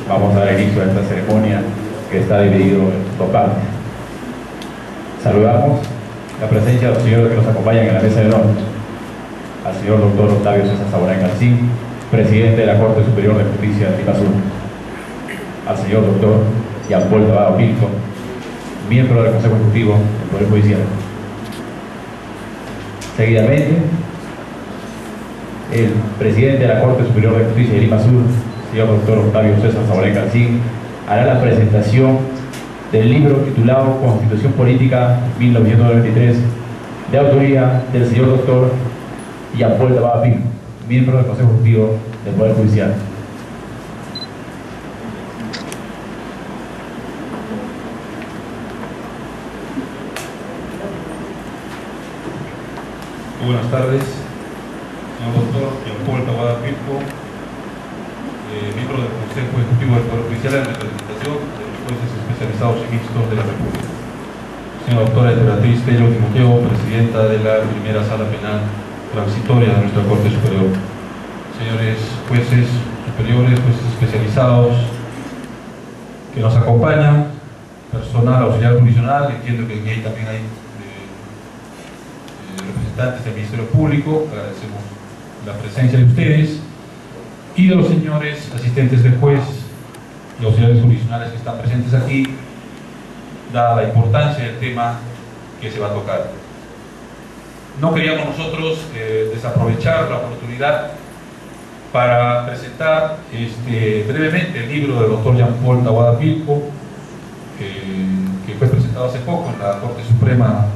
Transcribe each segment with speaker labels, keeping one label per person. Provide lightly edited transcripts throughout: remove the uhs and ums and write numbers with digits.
Speaker 1: Vamos a dar inicio a esta ceremonia que está dividido en dos partes. Saludamos la presencia de los señores que nos acompañan en la mesa de honor. Al señor doctor Octavio César Saborín Garcín, presidente de la Corte Superior de Justicia de Lima Sur. Al señor doctor Jean Paul Tabado Pilco, miembro del Consejo Ejecutivo del Poder Judicial. Seguidamente, el presidente de la Corte Superior de Justicia de Lima Sur, señor doctor Octavio César Saborín Garcín, hará la presentación del libro titulado Constitución Política 1993, de autoría del señor doctor Jean Paul Tabado Pilco, miembro del Consejo Ejecutivo del Poder Judicial.
Speaker 2: Buenas tardes, señor doctor Jean Paul Tabado Pilco, miembro del Consejo Ejecutivo del Poder Judicial en representación de los jueces especializados y mixtos de la República. Señora doctora Emperatriz Tello Timoteo, presidenta de la primera Sala Penal Transitoria de nuestra Corte Superior. Señores jueces superiores, jueces especializados que nos acompañan, personal auxiliar jurisdiccional, entiendo que aquí también hay representantes del Ministerio Público, agradecemos la presencia de ustedes, y de los señores asistentes de juez y auxiliares jurisdiccionales que están presentes aquí, dada la importancia del tema que se va a tocar. No queríamos nosotros desaprovechar la oportunidad para presentar brevemente el libro del doctor Jean Paul Tabado Pilco, que fue presentado hace poco en la Corte Suprema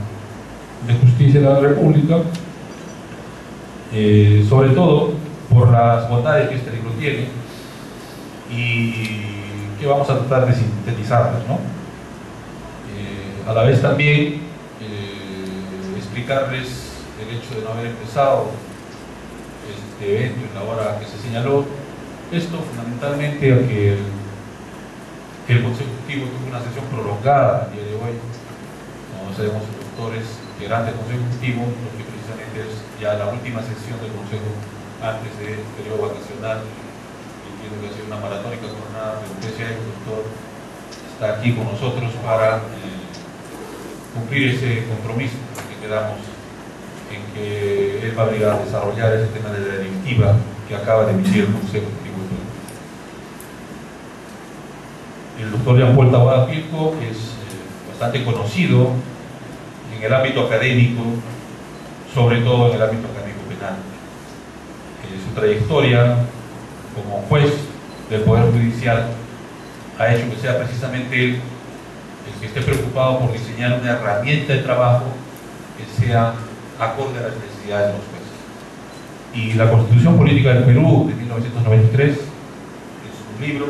Speaker 2: de Justicia de la República, sobre todo por las bondades que este libro tiene y que vamos a tratar de sintetizarlas, ¿no? A la vez también explicarles el hecho de no haber empezado este evento en la hora que se señaló. Esto fundamentalmente a que el Consejo Ejecutivo tuvo una sesión prolongada el día de hoy. Como sabemos, los doctores integrantes del Consejo Ejecutivo, lo que precisamente es ya la última sesión del Consejo antes del periodo vacacional. Entiendo que ha sido una maratónica jornada de justicia. El doctor está aquí con nosotros para cumplir ese compromiso que quedamos en que él va a desarrollar ese tema de la directiva que acaba de emitir el Consejo Ejecutivo. El doctor Jean Paul Tabado Pilco es bastante conocido en el ámbito académico, sobre todo en el ámbito académico penal. Su trayectoria como juez del Poder Judicial ha hecho que sea precisamente él el que esté preocupado por diseñar una herramienta de trabajo que sea acorde a las necesidades de los jueces. Y la Constitución Política del Perú de 1993 es un libro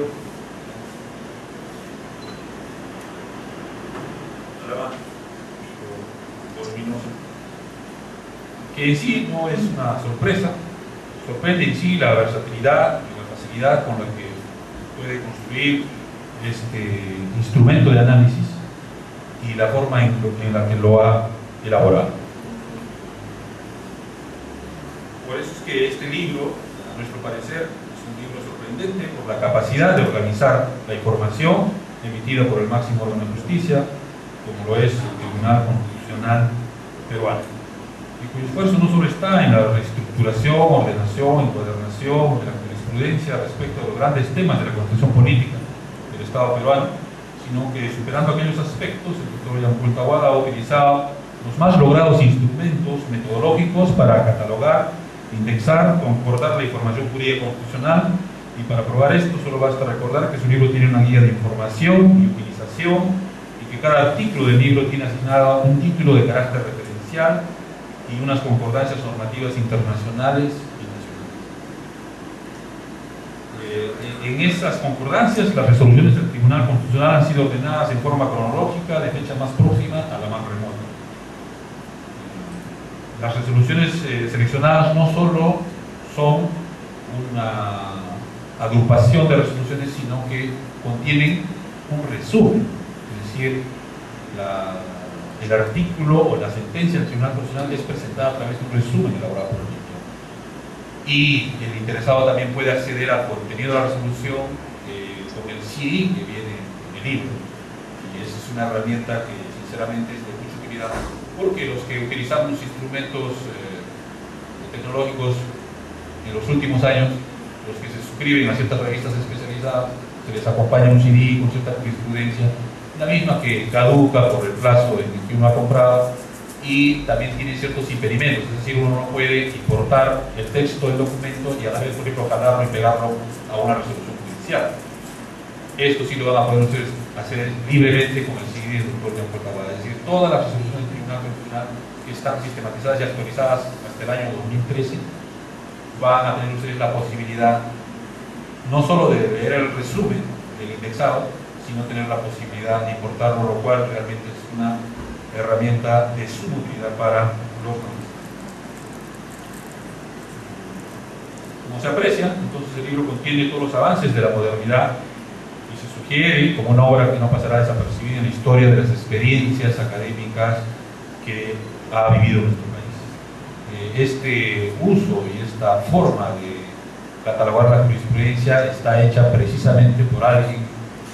Speaker 2: voluminoso que en sí no es una sorpresa. Sorprende en sí la versatilidad y la facilidad con la que puede construir este instrumento de análisis y la forma en la que lo ha elaborado. Por eso es que este libro, a nuestro parecer, es un libro sorprendente por la capacidad de organizar la información emitida por el máximo órgano de justicia, como lo es el Tribunal Constitucional Peruano, y cuyo esfuerzo no solo está en la reestructuración, ordenación, encuadernación de la jurisprudencia respecto a los grandes temas de la Constitución Política del Estado peruano, sino que superando aquellos aspectos, el doctor Jean Paul Tabado ha utilizado los más logrados instrumentos metodológicos para catalogar, indexar, concordar la información jurídica constitucional, y para probar esto solo basta recordar que su libro tiene una guía de información y utilización, y que cada artículo del libro tiene asignado un título de carácter referencial y unas concordancias normativas internacionales y nacionales. En esas concordancias, las resoluciones del Tribunal Constitucional han sido ordenadas en forma cronológica, de fecha más próxima a la más remota. Las resoluciones seleccionadas no solo son una agrupación de resoluciones, sino que contienen un resumen, es decir, el artículo o la sentencia del Tribunal Constitucional es presentada a través de un resumen elaborado por el ministro. y el interesado también puede acceder al contenido de la resolución con el CD que viene en el libro. Y esa es una herramienta que sinceramente es de mucha utilidad, porque los que utilizamos instrumentos tecnológicos en los últimos años, los que se suscriben a ciertas revistas especializadas, se les acompaña un CD con cierta jurisprudencia, la misma que caduca por el plazo en el que uno ha comprado, y también tiene ciertos impedimentos, es decir, uno no puede importar el texto del documento y a la vez, por ejemplo, jalarlo y pegarlo a una resolución judicial. Esto sí lo van a poder ustedes hacer libremente con el CD del doctor Jean Paul Taboada. Es decir, todas las resoluciones del Tribunal Constitucional que están sistematizadas y actualizadas hasta el año 2013 van a tener ustedes la posibilidad no solo de leer el resumen del indexado, sino tener la posibilidad de importarlo, lo cual realmente es una herramienta de suma utilidad para los juristas. Como se aprecia, entonces el libro contiene todos los avances de la modernidad y se sugiere como una obra que no pasará desapercibida en la historia de las experiencias académicas que ha vivido nuestro país. Este uso y esta forma de catalogar la jurisprudencia está hecha precisamente por alguien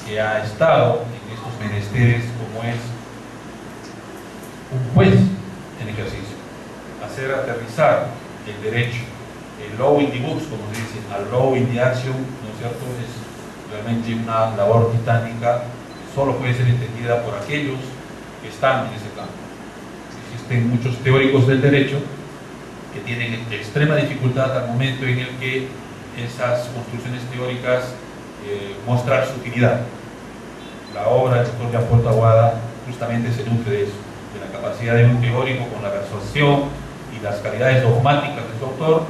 Speaker 2: que ha estado en estos menesteres como es un juez en ejercicio, hacer aterrizar el derecho, el law in the books, como se dice, al law in the action, ¿no es cierto? Es realmente una labor titánica que solo puede ser entendida por aquellos que están en ese campo. Existen muchos teóricos del derecho que tienen extrema dificultad al momento en el que esas construcciones teóricas muestran su utilidad. La obra del doctor Jean Paul Taboada justamente se nutre de eso, de la capacidad de un teórico con la persuasión y las calidades dogmáticas de su autor,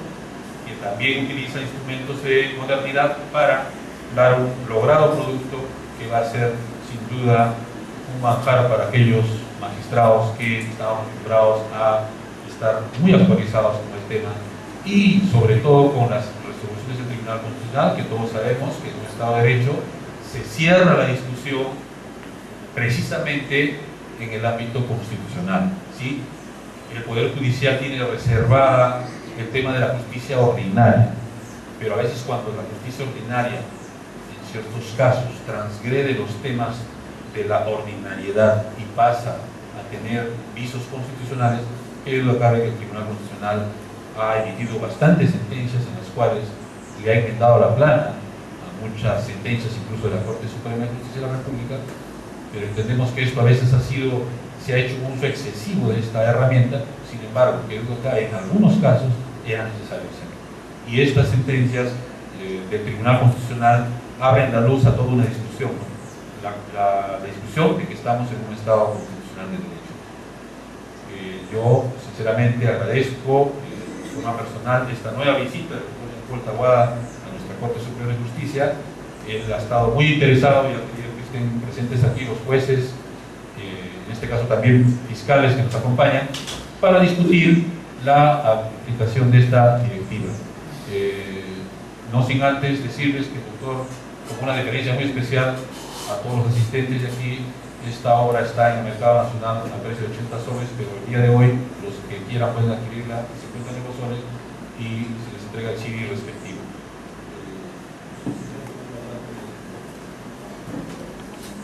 Speaker 2: que también utiliza instrumentos de modernidad para dar un logrado producto que va a ser sin duda un manjar para aquellos magistrados que están acostumbrados a estar muy actualizados con el tema y sobre todo con las resoluciones del Tribunal Constitucional, que todos sabemos que en un Estado de Derecho se cierra la discusión precisamente en el ámbito constitucional, ¿sí? El Poder Judicial tiene reservada el tema de la justicia ordinaria, pero a veces cuando la justicia ordinaria en ciertos casos transgrede los temas de la ordinariedad y pasa a tener visos constitucionales, es lo que cabe que el Tribunal Constitucional ha emitido bastantes sentencias en las cuales le ha enmendado la plana a muchas sentencias, incluso de la Corte Suprema de Justicia de la República, pero entendemos que esto a veces se ha hecho un uso excesivo de esta herramienta. Sin embargo, que es lo que hay en algunos casos era necesario hacerlo. Y estas sentencias del Tribunal Constitucional abren la luz a toda una discusión, la discusión de que estamos en un Estado constitucional de derecho. Yo sinceramente agradezco de forma personal esta nueva visita del doctor Jean Paul Taboada a nuestra Corte Superior de Justicia. Él ha estado muy interesado y ha querido que estén presentes aquí los jueces, en este caso también fiscales que nos acompañan, para discutir la aplicación de esta directiva. No sin antes decirles que el doctor, con una deferencia muy especial a todos los asistentes de aquí, esta obra está en el mercado nacional a precio de 80 soles, pero el día de hoy los que quieran pueden adquirirla a 50 soles y se les entrega el CD respectivo.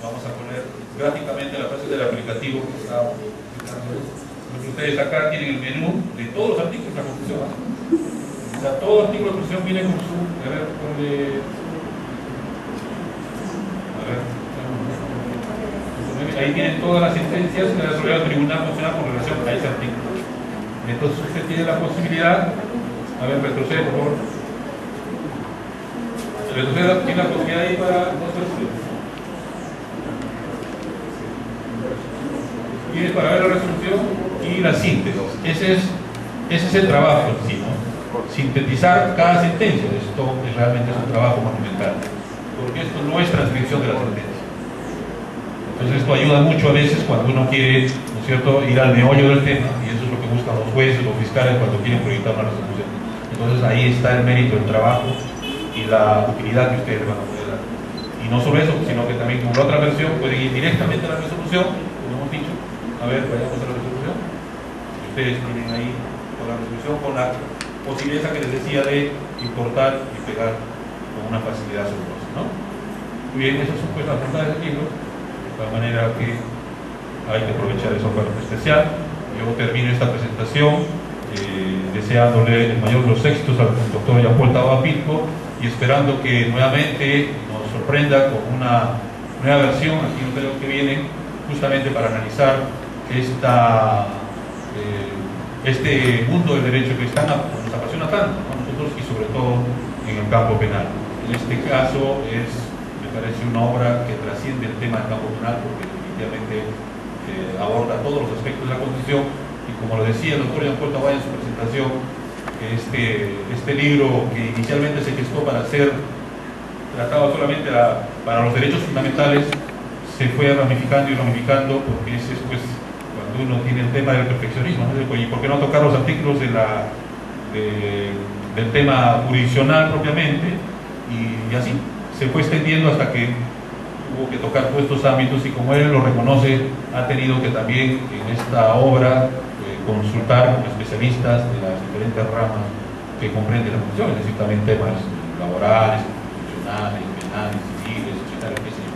Speaker 2: Vamos a poner gráficamente la frase del aplicativo que está explicando. Ustedes acá tienen el menú de todos los artículos de la Constitución. O sea, todo artículo de la Constitución viene con su... A ver, ahí tienen todas las sentencias que ha resolvido el Tribunal Constitucional con relación a ese artículo. Entonces usted tiene la posibilidad, a ver, retrocede por favor. Retrocede, tiene la posibilidad ahí para dos resoluciones. Tiene para ver la resolución y la síntesis. Ese es el trabajo en sí, ¿no? Sintetizar cada sentencia. Esto realmente es un trabajo monumental, porque esto no es transcripción de la sentencia. Entonces esto ayuda mucho a veces cuando uno quiere, ¿no es cierto?, ir al meollo del tema, y eso es lo que buscan los jueces, los fiscales cuando quieren proyectar una resolución. Entonces ahí está el mérito del trabajo y la utilidad que ustedes van a poder dar. Y no solo eso, sino que también con la otra versión pueden ir directamente a la resolución, como hemos dicho. A ver, vayamos a la resolución. Ustedes tienen ahí con la resolución, con la posibilidad que les decía de importar y pegar con una facilidad asombrosa, ¿no? Muy bien, esas son pues las bondades del libro, de tal manera que hay que aprovechar esa oferta especial. Yo termino esta presentación deseándole el mayor de los éxitos al doctor Jean-Paul Taboada Pilco y esperando que nuevamente nos sorprenda con una nueva versión aquí en el que viene, justamente para analizar este mundo del derecho que nos apasiona tanto a nosotros y sobre todo en el campo penal. En este caso me parece una obra que trasciende el tema del campo penal porque definitivamente aborda todos los aspectos de la Constitución y como lo decía el doctor Jean-Paul Taboada en su presentación, este libro que inicialmente se gestó para ser tratado solamente para los derechos fundamentales se fue ramificando y ramificando porque ese es pues cuando uno tiene el tema del perfeccionismo, ¿no? Y por qué no tocar los artículos del tema jurisdiccional propiamente y así se fue extendiendo hasta que hubo que tocar todos estos ámbitos y como él lo reconoce ha tenido que también en esta obra consultar con especialistas de las diferentes ramas que comprende la función, es decir, también temas laborales, constitucionales, penales, civiles, societarios, qué sé yo.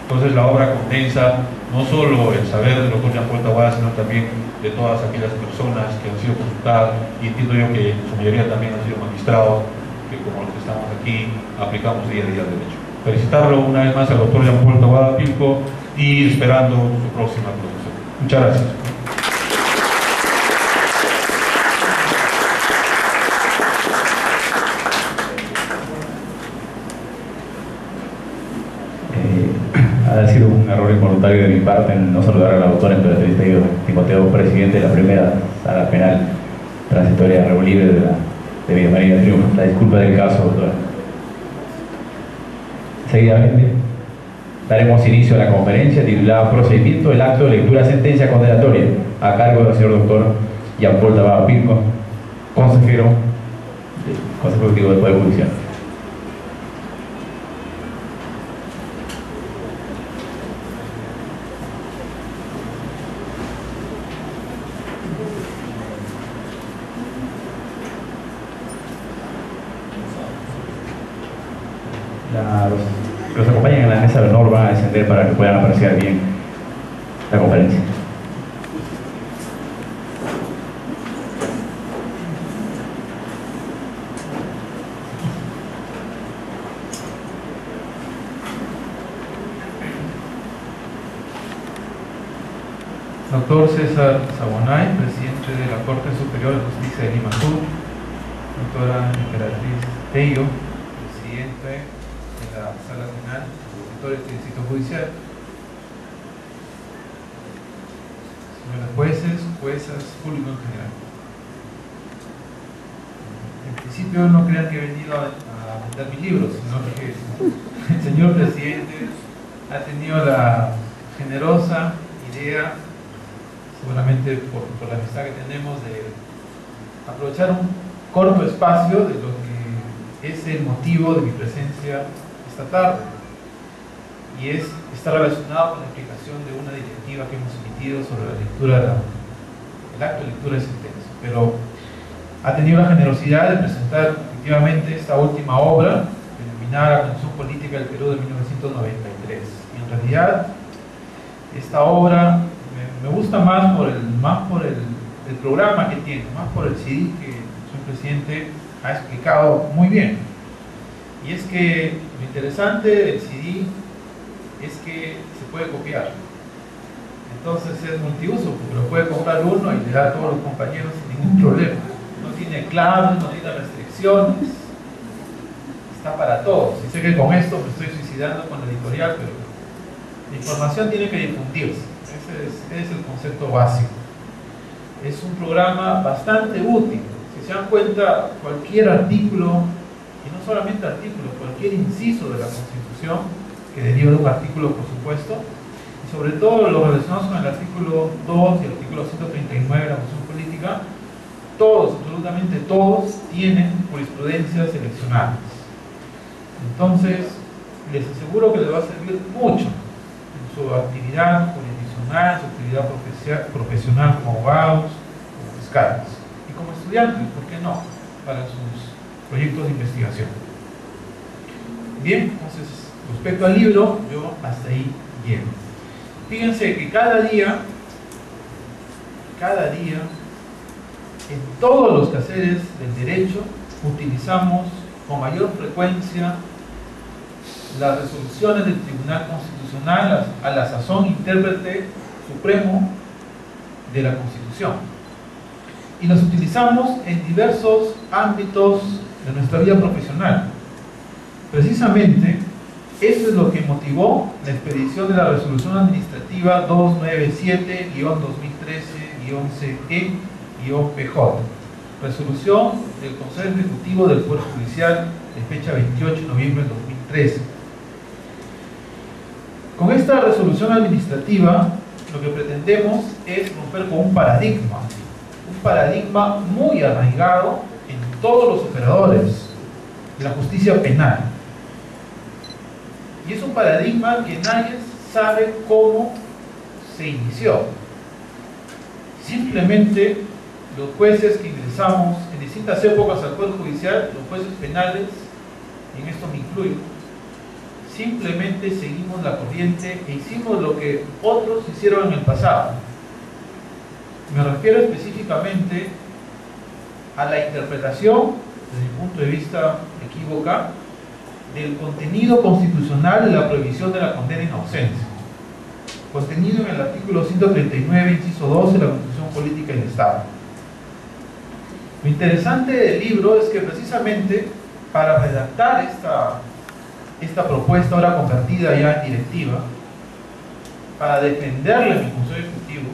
Speaker 2: Entonces la obra condensa no solo el saber del doctor Jean-Paul Taboada, sino también de todas aquellas personas que han sido consultadas y entiendo yo que en su mayoría también han sido magistrados que como los que estamos aquí aplicamos día a día el derecho. Felicitarlo una vez más al doctor Jean-Paul Taboada Pilco y esperando su próxima producción. Muchas gracias.
Speaker 1: Ha sido un error involuntario de mi parte en no saludar al autor Emperatriz Timoteo, presidente de la primera sala penal transitoria Río Libre de Villa María del Triunfo. La disculpa del caso, doctora. Seguidamente, daremos inicio a la conferencia titulada Procedimiento del acto de lectura sentencia condenatoria a cargo del señor doctor Jean-Paul Taboada Pilco, consejero del Consejo Ejecutivo del Poder Judicial. Los que acompañan en la mesa de honor van a descender para que puedan apreciar bien la conferencia.
Speaker 3: Doctor César Sabonay, presidente de la Corte Superior de Justicia de Lima Sur. Doctora Emperatriz Tello, presidente de la Sala Penal de este Distrito Judicial. Señores jueces, juezas, público en general. En principio no crean que he venido a vender mis libros, sino que el señor presidente ha tenido la generosa idea, seguramente por la amistad que tenemos, de aprovechar un corto espacio de lo que es el motivo de mi presencia esta tarde, y está relacionado con la aplicación de una directiva que hemos emitido sobre la lectura, el acto de lectura de sentencia, pero ha tenido la generosidad de presentar efectivamente esta última obra denominada La Constitución Política del Perú de 1993. Y en realidad esta obra me gusta más por el programa que tiene, más por el CD que el señor presidente ha explicado muy bien. Y es que lo interesante del CD es que se puede copiar. Entonces es multiuso, porque lo puede comprar uno y le da a todos los compañeros sin ningún problema. No tiene claves, no tiene restricciones, está para todos. Y sé que con esto me estoy suicidando con la editorial, pero la información tiene que difundirse. Ese es el concepto básico. Es un programa bastante útil. Si se dan cuenta, cualquier artículo, y no solamente artículo, cualquier inciso de la Constitución, que deriva de un artículo, por supuesto, y sobre todo lo relacionado con el artículo 2 y el artículo 139 de la Constitución Política, todos, absolutamente todos, tienen jurisprudencias seleccionadas. Entonces, les aseguro que les va a servir mucho en su actividad jurisdiccional, su actividad profesional como abogados, como fiscales y como estudiantes, ¿por qué no? para sus proyectos de investigación. Bien, entonces, respecto al libro, yo hasta ahí llego. Fíjense que cada día, en todos los quehaceres del derecho, utilizamos con mayor frecuencia las resoluciones del Tribunal Constitucional, a la sazón intérprete supremo de la Constitución. Y las utilizamos en diversos ámbitos de nuestra vida profesional. Precisamente, eso es lo que motivó la expedición de la Resolución Administrativa 297-2013-11E-PJ, resolución del Consejo Ejecutivo del Poder Judicial de fecha 28 de noviembre de 2013. Con esta resolución administrativa, lo que pretendemos es romper con un paradigma muy arraigado en todos los operadores de la justicia penal. Y es un paradigma que nadie sabe cómo se inició. Simplemente los jueces que ingresamos en distintas épocas al Poder Judicial, los jueces penales, y en esto me incluyo, simplemente seguimos la corriente e hicimos lo que otros hicieron en el pasado. Me refiero específicamente a la interpretación, desde mi punto de vista equívoca, del contenido constitucional de la prohibición de la condena en ausencia, contenido en el artículo 139, inciso 2 de la Constitución Política del Estado. Lo interesante del libro es que precisamente para redactar esta propuesta ahora convertida ya en directiva, para defenderla en el Consejo Ejecutivo,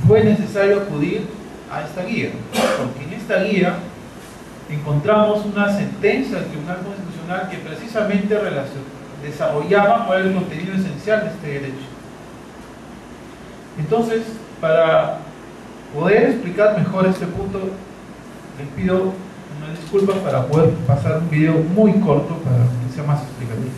Speaker 3: fue necesario acudir a esta guía, porque en esta guía encontramos una sentencia del Tribunal Constitucional que precisamente desarrollaba cuál era el contenido esencial de este derecho. Entonces, para poder explicar mejor este punto, les pido unas disculpas para poder pasar un video muy corto para que sea más explicativo.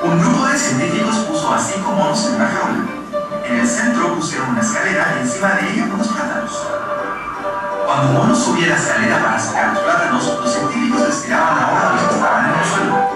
Speaker 4: Un grupo de científicos puso a 5 monos en una jaula. En el centro pusieron una escalera y encima de ella unos plátanos. Cuando un mono subía la escalera para sacar los plátanos, los científicos les tiraban ahora los que estaban en el suelo.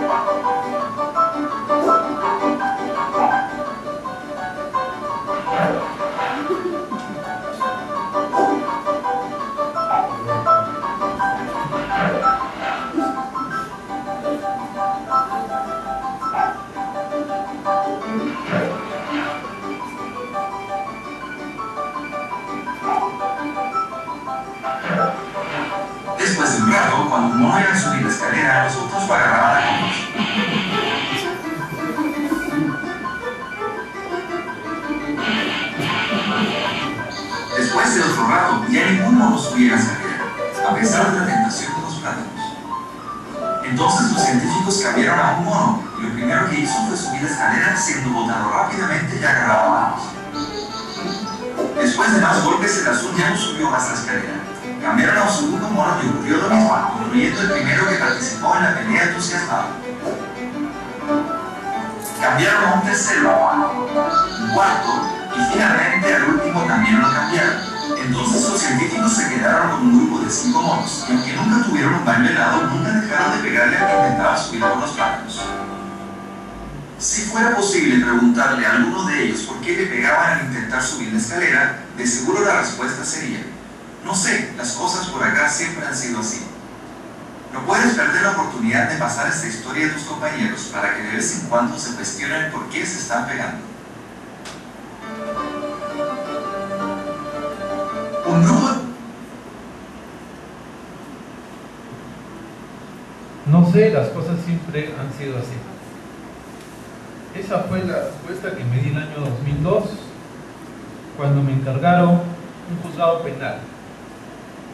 Speaker 4: Después de un rato, cuando un mono iba a subir la escalera, los otros lo agarraban a combos. Después de otro rato, ya ningún mono subía la escalera, a pesar de la tentación de los plátanos. Entonces los científicos cambiaron a un mono y lo primero que hizo fue subir la escalera, siendo botado rápidamente y agarrado a manos. Después de más golpes, el azul ya no subió más la escalera. Cambiaron a un segundo mono y ocurrió lo mismo, incluyendo el primero que participó en la pelea entusiasmado. Cambiaron a un tercero, un cuarto, y finalmente al último también lo cambiaron. Entonces los científicos se quedaron con un grupo de 5 monos, y aunque nunca tuvieron un baño helado, nunca dejaron de pegarle al que intentaba subir por los baños. Si fuera posible preguntarle a alguno de ellos por qué le pegaban al intentar subir la escalera, de seguro la respuesta sería: no sé, las cosas por acá siempre han sido así. No puedes perder la oportunidad de pasar esta historia a tus compañeros para que de vez en cuando se cuestionen por qué se están pegando. Un grupo...
Speaker 3: No sé, las cosas siempre han sido así. Esa fue la respuesta que me di en el año 2002, cuando me encargaron un juzgado penal,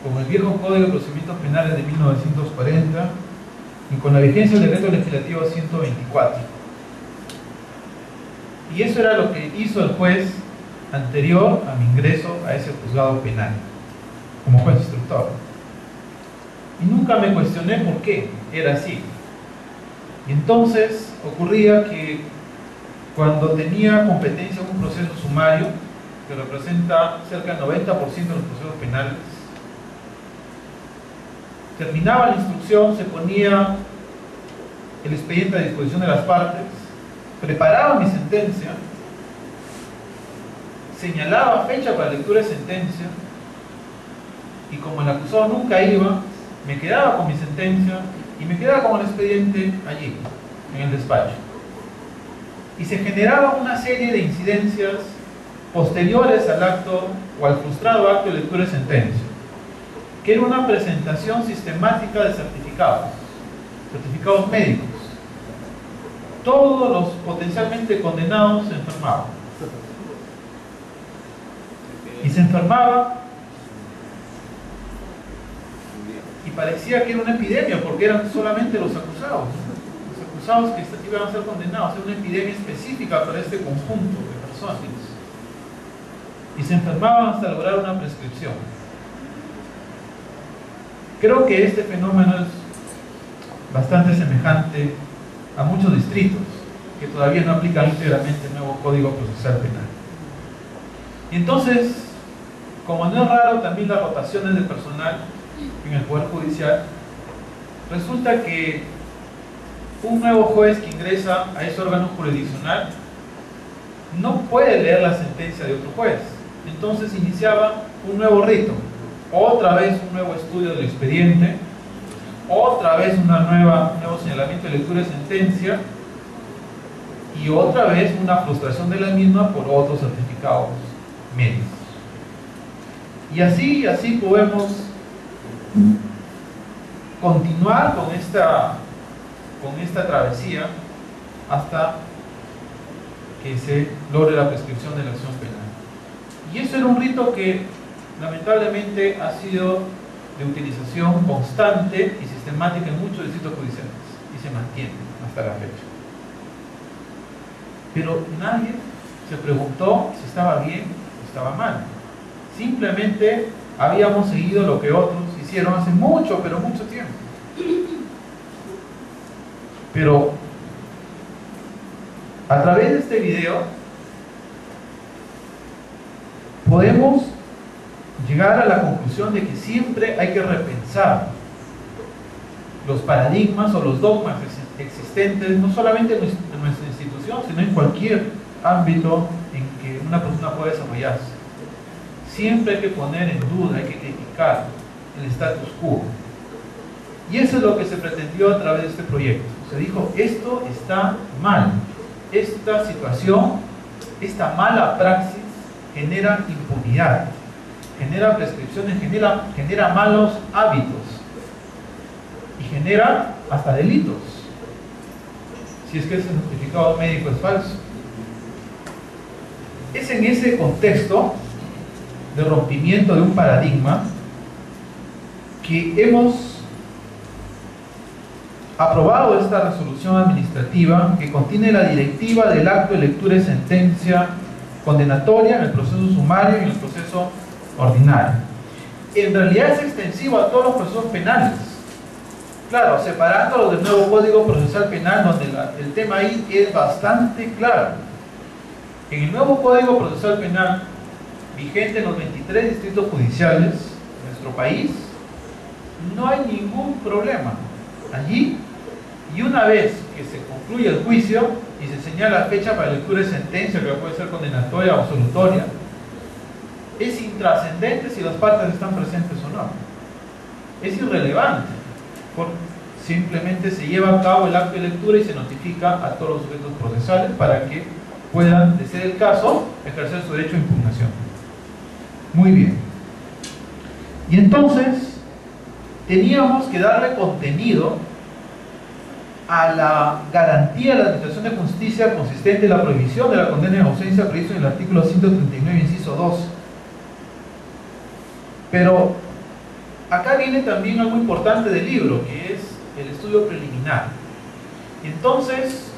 Speaker 3: con el viejo Código de Procedimientos Penales de 1940 y con la vigencia del Decreto Legislativo 124. Y eso era lo que hizo el juez anterior a mi ingreso a ese juzgado penal, como juez instructor. Y nunca me cuestioné por qué era así. Y entonces ocurría que cuando tenía competencia en un proceso sumario, que representa cerca del 90% de los procesos penales, terminaba la instrucción, se ponía el expediente a disposición de las partes, preparaba mi sentencia, señalaba fecha para lectura de sentencia, y como el acusado nunca iba, me quedaba con mi sentencia y me quedaba con el expediente allí, en el despacho. Y se generaba una serie de incidencias posteriores al acto o al frustrado acto de lectura de sentencia, que era una presentación sistemática de certificados médicos. Todos los potencialmente condenados se enfermaban. Y se enfermaban y parecía que era una epidemia, porque eran solamente los acusados que iban a ser condenados. Era una epidemia específica para este conjunto de personas. Y se enfermaban hasta lograr una prescripción. Creo que este fenómeno es bastante semejante a muchos distritos que todavía no aplican íntegramente el nuevo Código Procesal Penal. Y entonces, como no es raro también las rotaciones de personal en el Poder Judicial, resulta que un nuevo juez que ingresa a ese órgano jurisdiccional no puede leer la sentencia de otro juez. Entonces iniciaba un nuevo rito, otra vez un nuevo estudio del expediente, otra vez un nuevo señalamiento de lectura de sentencia, y otra vez una frustración de la misma por otros certificados médicos. Y así podemos continuar con esta travesía hasta que se logre la prescripción de la acción penal. Y eso era un rito que lamentablemente ha sido de utilización constante y sistemática en muchos distritos judiciales y se mantiene hasta la fecha. Pero nadie se preguntó si estaba bien o estaba mal. Simplemente habíamos seguido lo que otros hicieron hace mucho, pero mucho tiempo. Pero a través de este video podemos llegar a la conclusión de que siempre hay que repensar los paradigmas o los dogmas existentes, no solamente en nuestra institución, sino en cualquier ámbito en que una persona pueda desarrollarse. Siempre hay que poner en duda, hay que criticar el status quo. Y eso es lo que se pretendió a través de este proyecto. Se dijo, esto está mal, esta situación, esta mala praxis genera impunidad, genera prescripciones, genera malos hábitos y genera hasta delitos, si es que ese certificado médico es falso. Es en ese contexto de rompimiento de un paradigma que hemos aprobado esta resolución administrativa que contiene la directiva del acto de lectura y sentencia condenatoria en el proceso sumario y en el proceso ordinario. En realidad es extensivo a todos los procesos penales. Claro, separándolo del nuevo Código Procesal Penal, donde el tema ahí es bastante claro. En el nuevo Código Procesal Penal, vigente en los 23 distritos judiciales de nuestro país, no hay ningún problema. Allí, y una vez que se concluye el juicio y se señala fecha para lectura de sentencia, que puede ser condenatoria o absolutoria, es intrascendente si las partes están presentes o no. Es irrelevante. Simplemente se lleva a cabo el acto de lectura y se notifica a todos los sujetos procesales para que puedan, de ser el caso, ejercer su derecho de impugnación. Muy bien. Y entonces teníamos que darle contenido a la garantía de la administración de justicia consistente en la prohibición de la condena en ausencia previsto en el artículo 139, inciso 2. Pero acá viene también algo importante del libro, que es el estudio preliminar. Entonces,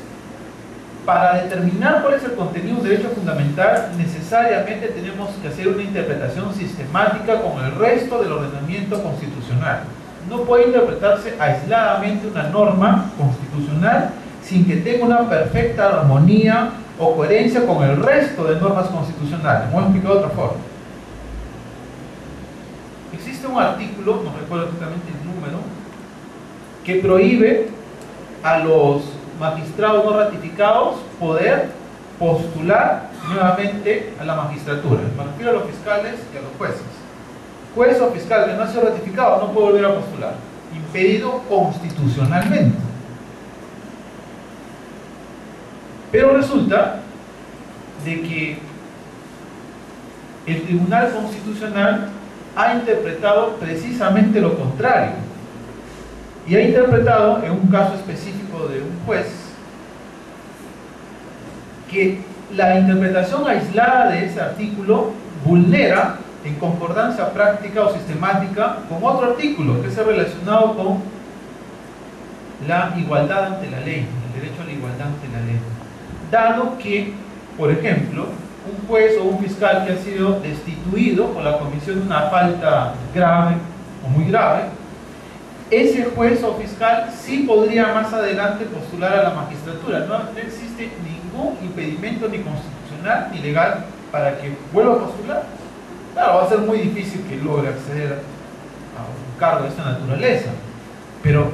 Speaker 3: para determinar cuál es el contenido de un derecho fundamental, necesariamente tenemos que hacer una interpretación sistemática con el resto del ordenamiento constitucional. No puede interpretarse aisladamente una norma constitucional sin que tenga una perfecta armonía o coherencia con el resto de normas constitucionales. Voy a explicar de otra forma. Existe un artículo, no recuerdo exactamente el número, que prohíbe a los magistrados no ratificados poder postular nuevamente a la magistratura. Me refiero a los fiscales y a los jueces. Juez o fiscal que no ha sido ratificado no puede volver a postular, impedido constitucionalmente. Pero resulta de que el Tribunal Constitucional ha interpretado precisamente lo contrario, y ha interpretado en un caso específico de un juez que la interpretación aislada de ese artículo vulnera en concordancia práctica o sistemática con otro artículo que es relacionado con la igualdad ante la ley, el derecho a la igualdad ante la ley, dado que, por ejemplo, un juez o un fiscal que ha sido destituido por la comisión de una falta grave o muy grave, ese juez o fiscal sí podría más adelante postular a la magistratura. No existe ningún impedimento ni constitucional ni legal para que vuelva a postular. Claro, va a ser muy difícil que logre acceder a un cargo de esta naturaleza, pero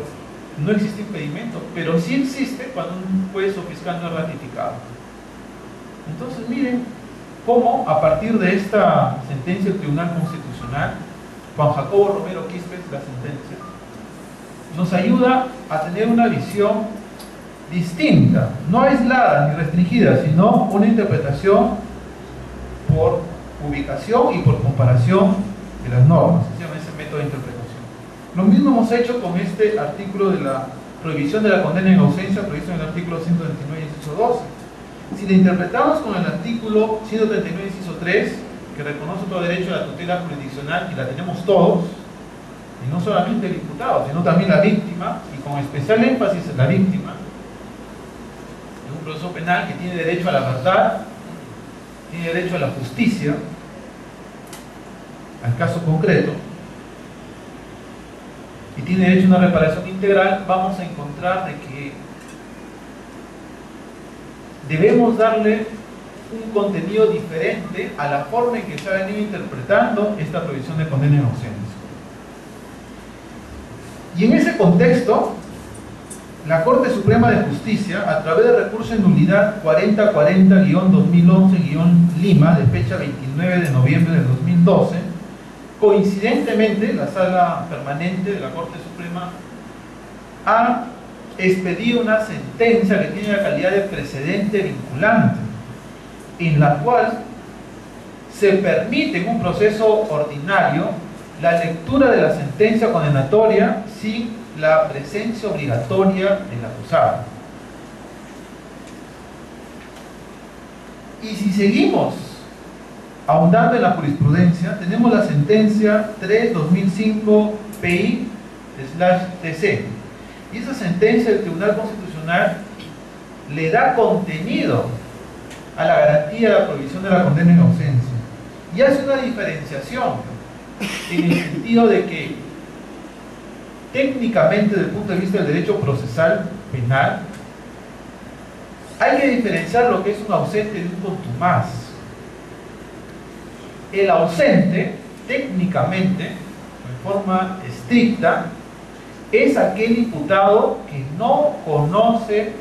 Speaker 3: no existe impedimento, pero sí existe cuando un juez o fiscal no es ratificado. Entonces miren cómo a partir de esta sentencia del Tribunal Constitucional, Juan Jacobo Romero Quispe, la sentencia, nos ayuda a tener una visión distinta, no aislada ni restringida, sino una interpretación por ubicación y por comparación de las normas, se llama ese método de interpretación. Lo mismo hemos hecho con este artículo de la prohibición de la condena en ausencia previsto en el artículo 129, inciso 12. Si la interpretamos con el artículo 139, inciso 3, que reconoce todo derecho a la tutela jurisdiccional, y la tenemos todos, y no solamente el imputado, sino también la víctima, y con especial énfasis en la víctima, es un proceso penal que tiene derecho a la verdad, tiene derecho a la justicia, al caso concreto, y tiene derecho a una reparación integral. Vamos a encontrar de que debemos darle un contenido diferente a la forma en que se ha venido interpretando esta prohibición de condena en ausencia. Y en ese contexto, la Corte Suprema de Justicia, a través de recurso en nulidad 4040-2011-Lima, de fecha 29 de noviembre del 2012, coincidentemente, la Sala Permanente de la Corte Suprema ha expedido una sentencia que tiene la calidad de precedente vinculante, en la cual se permite en un proceso ordinario la lectura de la sentencia condenatoria sin la presencia obligatoria del acusado. Y si seguimos ahondando en la jurisprudencia, tenemos la sentencia 3-2005 PI/TC, Y esa sentencia del Tribunal Constitucional le da contenido a la garantía de la prohibición de la condena en ausencia. Y hace una diferenciación en el sentido de que técnicamente, desde el punto de vista del derecho procesal penal, hay que diferenciar lo que es un ausente de un contumaz. El ausente, técnicamente, en forma estricta, es aquel imputado que no conoce